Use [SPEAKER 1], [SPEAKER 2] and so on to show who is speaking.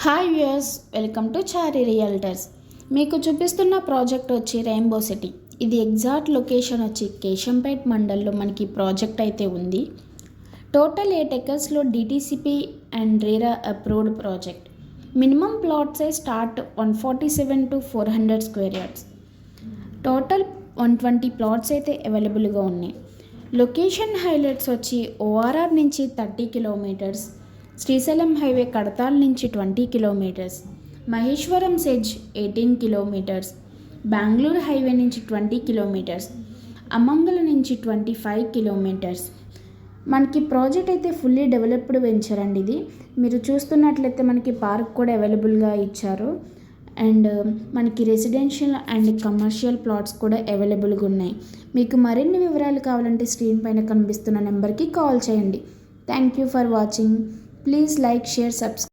[SPEAKER 1] Hi viewers, welcome to Chari realtors. మీకు చూపిస్తున్న project వచ్చి రెయిన్బో సిటీ. ఇది ఎగ్జాక్ట్ లొకేషన్ వచ్చి కేశంపేట్ మండల్లో మనకి ప్రాజెక్ట్ అయితే ఉంది. టోటల్ 8 ఎకర్స్లో DTCP and RERA approved project. Minimum plot size start 147 to 400 square yards. Total 120 plots అయితే అవైలబుల్గా ఉన్నాయి. లొకేషన్ హైలైట్స్ వచ్చి ఓఆర్ఆర్ నుంచి 30 కిలోమీటర్స్, శ్రీశైలం హైవే కడతాల్ నుంచి 20 kilometres, Maheshwaram SEZ 18 kilometres, Bengaluru highway నుంచి 20 కిలోమీటర్స్, అమంగళ నుంచి 25 కిలోమీటర్స్. మనకి ప్రాజెక్ట్ అయితే ఫుల్లీ డెవలప్డ్ వెంచర్ అండి. ఇది మీరు చూస్తున్నట్లయితే మనకి పార్క్ కూడా అవైలబుల్గా ఇచ్చారు. అండ్ మనకి రెసిడెన్షియల్ అండ్ కమర్షియల్ ప్లాట్స్ కూడా అవైలబుల్గా ఉన్నాయి. మీకు మరిన్ని వివరాలు కావాలంటే స్క్రీన్ పైన కనిపిస్తున్న నెంబర్కి కాల్ చేయండి. Thank you for watching. Please like, share, subscribe.